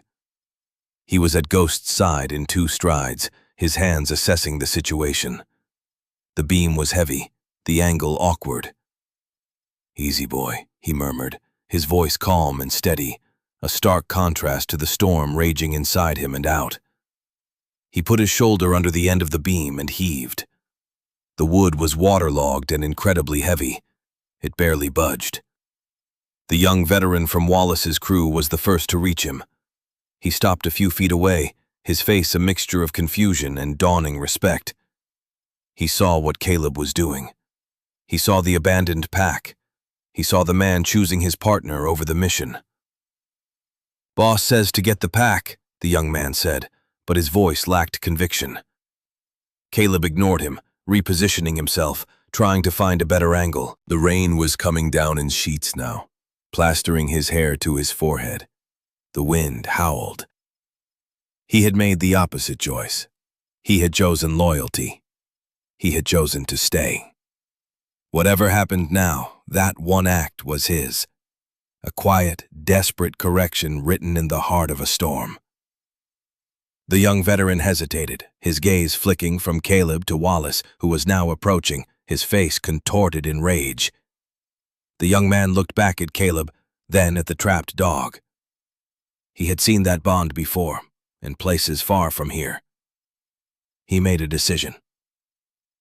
[SPEAKER 1] He was at Ghost's side in 2 strides, his hands assessing the situation. The beam was heavy, the angle awkward. "Easy, boy," he murmured, his voice calm and steady, a stark contrast to the storm raging inside him and out. He put his shoulder under the end of the beam and heaved. The wood was waterlogged and incredibly heavy. It barely budged. The young veteran from Wallace's crew was the first to reach him. He stopped a few feet away, his face a mixture of confusion and dawning respect. He saw what Caleb was doing. He saw the abandoned pack. He saw the man choosing his partner over the mission. "Boss says to get the pack," the young man said, but his voice lacked conviction. Caleb ignored him, repositioning himself, trying to find a better angle. The rain was coming down in sheets now, plastering his hair to his forehead. The wind howled. He had made the opposite choice. He had chosen loyalty. He had chosen to stay. Whatever happened now, that one act was his. A quiet, desperate correction written in the heart of a storm. The young veteran hesitated, his gaze flicking from Caleb to Wallace, who was now approaching, his face contorted in rage. The young man looked back at Caleb, then at the trapped dog. He had seen that bond before, in places far from here. He made a decision.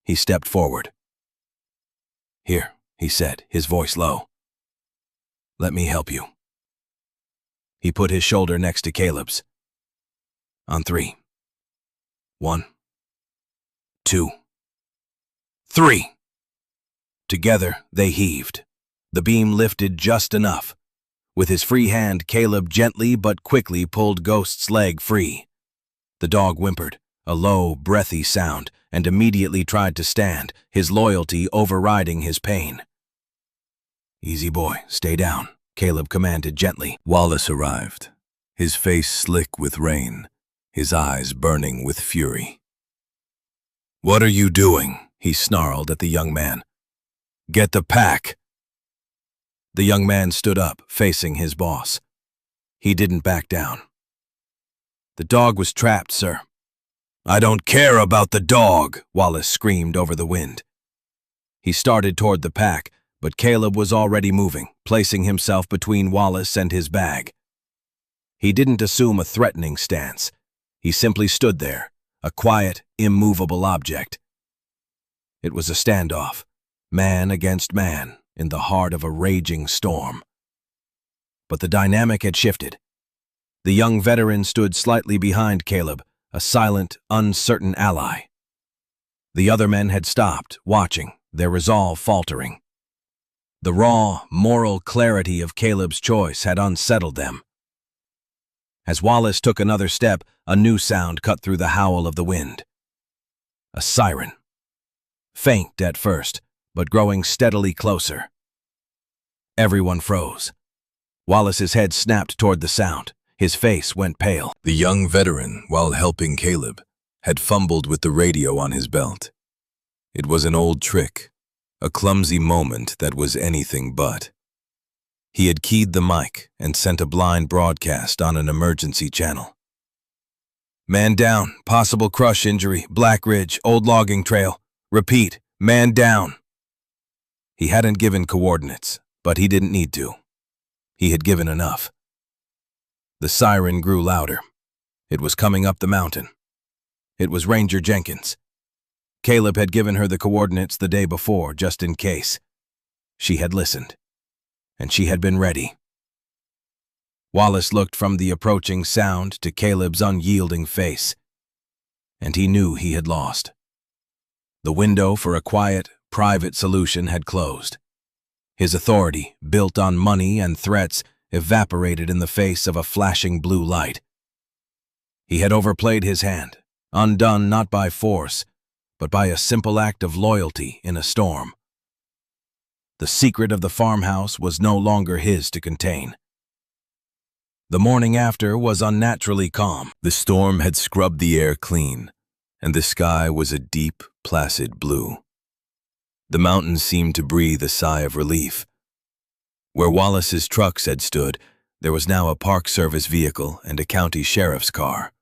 [SPEAKER 1] He stepped forward. "Here," he said, his voice low. "Let me help you." He put his shoulder next to Caleb's. "On 3. 1, 2, 3. Together, they heaved. The beam lifted just enough. With his free hand, Caleb gently but quickly pulled Ghost's leg free. The dog whimpered, a low, breathy sound, and immediately tried to stand, his loyalty overriding his pain. "Easy, boy, stay down," Caleb commanded gently. Wallace arrived, his face slick with rain, his eyes burning with fury. "What are you doing?" he snarled at the young man. "Get the pack." The young man stood up, facing his boss. He didn't back down. "The dog was trapped, sir." "I don't care about the dog," Wallace screamed over the wind. He started toward the pack, but Caleb was already moving, placing himself between Wallace and his bag. He didn't assume a threatening stance. He simply stood there, a quiet, immovable object. It was a standoff,
[SPEAKER 2] man against man in the heart of a raging storm. But the dynamic had shifted. The young veteran stood slightly behind Caleb, a silent, uncertain ally. The other men had stopped, watching, their resolve faltering. The raw, moral clarity of Caleb's choice had unsettled them. As Wallace took another step, a new sound cut through the howl of the wind. A siren. Faint at first, but growing steadily closer. Everyone froze. Wallace's head snapped toward the sound. His face went pale.
[SPEAKER 1] The young veteran, while helping Caleb, had fumbled with the radio on his belt. It was an old trick, a clumsy moment that was anything but. He had keyed the mic and sent a blind broadcast on an emergency channel. Man down, possible crush injury, Black Ridge, old logging trail. Repeat, man down. He hadn't given coordinates, but he didn't need to. He had given enough. The siren grew louder. It was coming up the mountain. It was Ranger Jenkins. Caleb had given her the coordinates the day before, just in case. She had listened. And she had been ready. Wallace looked from the approaching sound to Caleb's unyielding face, and he knew he had lost. The window for a quiet, private solution had closed. His authority, built on money and threats, evaporated in the face of a flashing blue light. He had overplayed his hand, undone not by force, but by a simple act of loyalty in a storm. The secret of the farmhouse was no longer his to contain. The morning after was unnaturally calm. The storm had scrubbed the air clean, and the sky was a deep, placid blue. The mountains seemed to breathe a sigh of relief. Where Wallace's trucks had stood, there was now a Park Service vehicle and a county sheriff's car.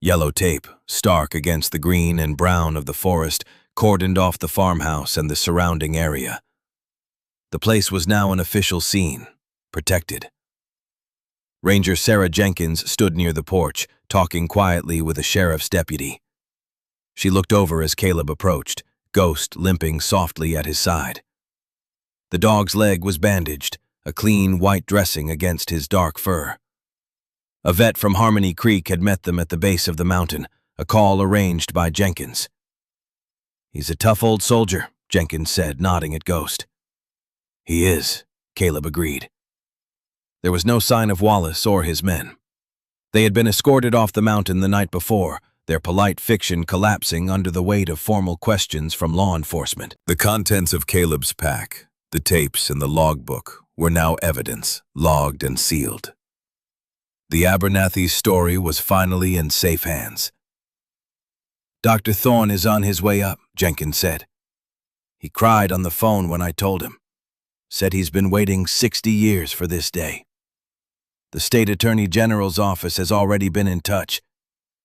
[SPEAKER 1] Yellow tape, stark against the green and brown of the forest, cordoned off the farmhouse and the surrounding area. The place was now an official scene, protected. Ranger Sarah Jenkins stood near the porch, talking quietly with a sheriff's deputy. She looked over as Caleb approached, Ghost limping softly at his side. The dog's leg was bandaged, a clean white dressing against his dark fur. A vet from Harmony Creek had met them at the base of the mountain, a call arranged by Jenkins. "He's a tough old soldier," Jenkins said, nodding at Ghost. "He is," Caleb agreed. There was no sign of Wallace or his men. They had been escorted off the mountain the night before, their polite fiction collapsing under the weight of formal questions from law enforcement. The contents of Caleb's pack, the tapes and the logbook, were now evidence, logged and sealed. The Abernathy's story was finally in safe hands. "Dr. Thorne is on his way up," Jenkins said. "He cried on the phone when I told him. Said he's been waiting 60 years for this day. The State Attorney General's office has already been in touch.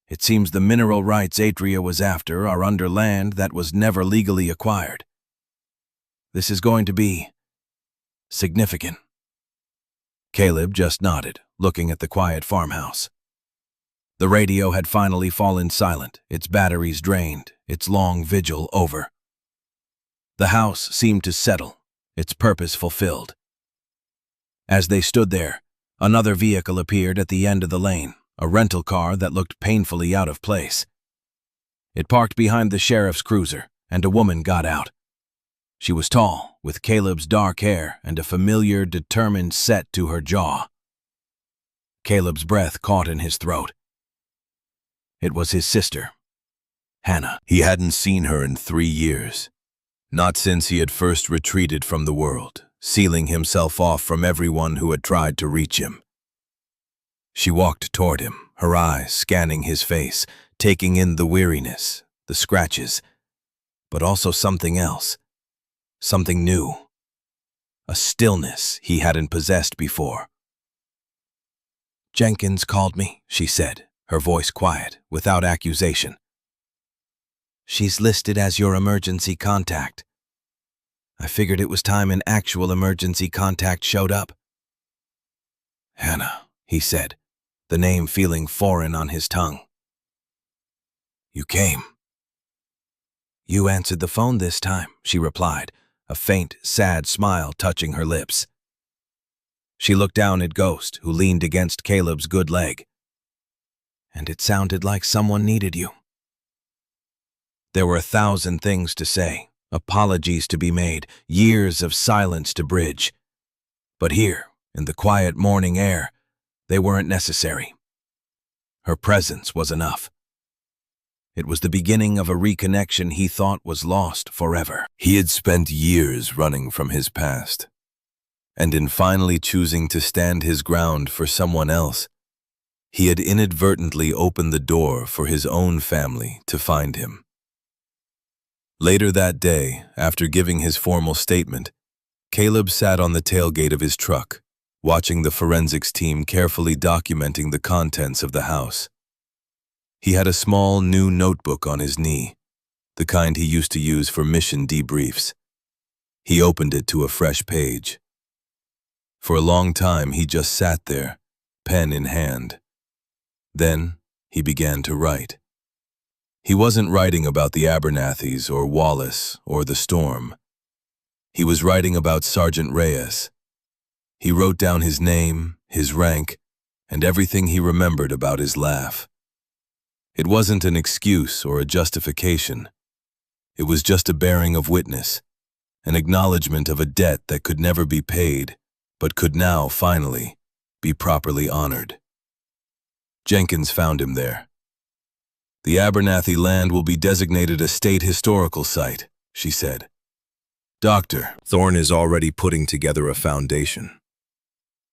[SPEAKER 1] It seems the mineral rights Atria was after are under land that was never legally acquired. This is going to be significant." Caleb just nodded, looking at the quiet farmhouse. The radio had finally fallen silent, its batteries drained, its long vigil over. The house seemed to settle, its purpose fulfilled. As they stood there, another vehicle appeared at the end of the lane, a rental car that looked painfully out of place. It parked behind the sheriff's cruiser, and a woman got out. She was tall, with Caleb's dark hair and a familiar, determined set to her jaw. Caleb's breath caught in his throat. It was his sister, Hannah. He hadn't seen her in 3 years. Not since he had first retreated from the world, sealing himself off from everyone who had tried to reach him. She walked toward him, her eyes scanning his face, taking in the weariness, the scratches, but also something else, something new, a stillness he hadn't possessed before. "Jenkins called me," she said, her voice quiet, without accusation. "She's listed as your emergency contact. I figured it was time an actual emergency contact showed up." "Hannah," he said, the name feeling foreign on his tongue. "You came." "You answered the phone this time," she replied,
[SPEAKER 2] a faint, sad smile touching her lips. She looked down at Ghost, who leaned against Caleb's good leg. And it sounded like someone needed you. There were 1,000 things to say, apologies to be made, years of silence to bridge. But here, in the quiet morning air, they weren't necessary. Her presence was enough. It was the beginning of a reconnection he thought was lost forever.
[SPEAKER 1] He had spent years running from his past, and in finally choosing to stand his ground for someone else, he had inadvertently opened the door for his own family to find him. Later that day, after giving his formal statement, Caleb sat on the tailgate of his truck, watching the forensics team carefully documenting the contents of the house. He had a small new notebook on his knee, the kind he used to use for mission debriefs. He opened it to a fresh page. For a long time he just sat there, pen in hand. Then he began to write. He wasn't writing about the Abernathys or Wallace or the storm. He was writing about Sergeant Reyes. He wrote down his name, his rank, and everything he remembered about his laugh. It wasn't an excuse or a justification. It was just a bearing of witness, an acknowledgement of a debt that could never be paid, but could now, finally, be properly honored. Jenkins found him there. "The Abernathy land will be designated a state historical site," she said. "Dr. Thorne is already putting together a foundation.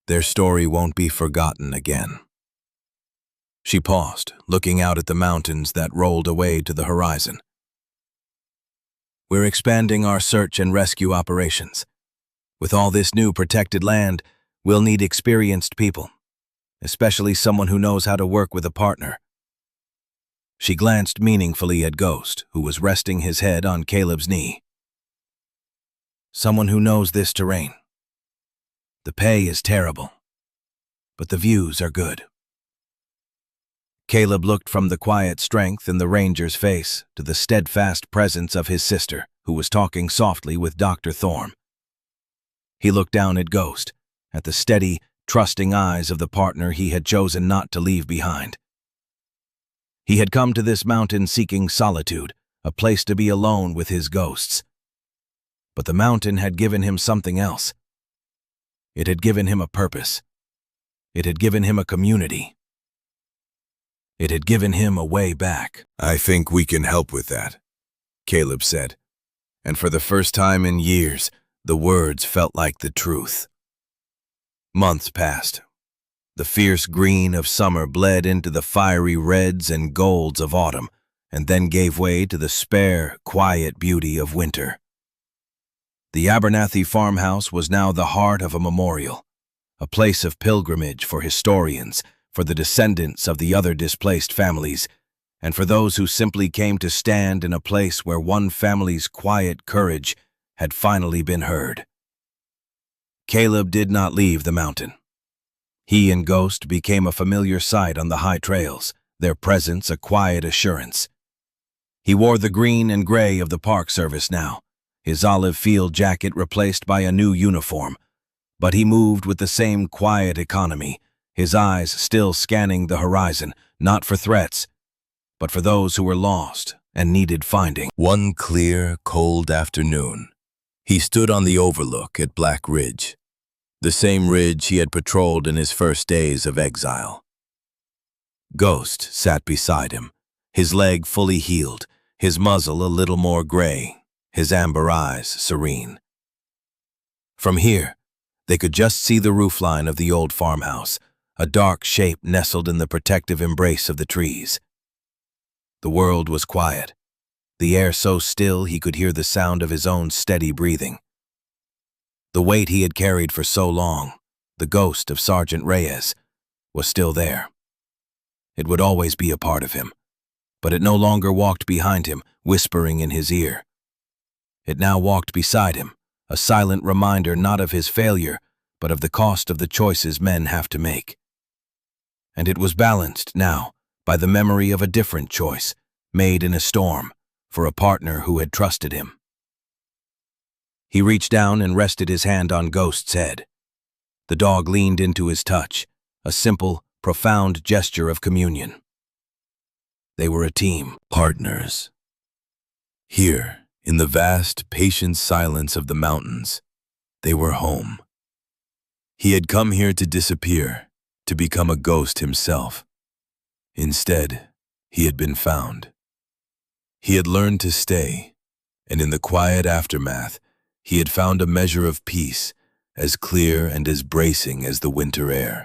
[SPEAKER 1] Their story won't be forgotten again." She paused, looking out at the mountains that rolled away to the horizon. "We're expanding our search and rescue operations. With all this new protected land, we'll need experienced people, especially someone who knows how to work with a partner." She glanced meaningfully at Ghost, who was resting his head on Caleb's knee. "Someone who knows this terrain. The pay is terrible, but the views are good." Caleb looked from the quiet strength in the ranger's face to the steadfast presence of his sister, who was talking softly with Dr. Thorne. He looked down at Ghost, at the steady, trusting eyes of the partner he had chosen not to leave behind. He had come to this mountain seeking solitude, a place to be alone with his ghosts. But the mountain had given him something else. It had given him a purpose. It had given him a community. It had given him a way back. "I think we can help with that," Caleb said, and for the first time in years, the words felt like the truth. Months passed. The fierce green of summer bled into the fiery reds and golds of autumn, and then gave way to the spare, quiet beauty of winter. The Abernathy farmhouse was now the heart of a memorial, a place of pilgrimage for historians, for the descendants of the other displaced families, and for those who simply came to stand in a place where one family's quiet courage had finally been heard. Caleb did not leave the mountain. He and Ghost became a familiar sight on the high trails, their presence a quiet assurance. He wore the green and gray of the Park Service now, his olive field jacket replaced by a new uniform, but he moved with the same quiet economy, his eyes still scanning the horizon, not for threats, but for those who were lost and needed finding. One clear, cold afternoon, he stood on the overlook at Black Ridge, the same ridge he had patrolled in his first days of exile. Ghost sat beside him, his leg fully healed, his muzzle a little more gray, his amber eyes serene. From here, they could just see the roofline of the old farmhouse, a dark shape nestled in the protective embrace of the trees. The world was quiet, the air so still he could hear the sound of his own steady breathing. The weight he had carried for so long, the ghost of Sergeant Reyes, was still there. It would always be a part of him, but it no longer walked behind him, whispering in his ear. It now walked beside him, a silent reminder not of his failure, but of the cost of the choices men have to make. And it was balanced now by the memory of a different choice, made in a storm, for a partner who had trusted him.
[SPEAKER 2] He reached down and rested his hand on Ghost's head. The dog leaned into his touch, a simple, profound gesture of communion. They were a team,
[SPEAKER 1] Partners. Here, in the vast, patient silence of the mountains, they were home. He had come here to disappear, to become a ghost himself. Instead, he had been found. He had learned to stay, and in the quiet aftermath, he had found a measure of peace, as clear and as bracing as the winter air.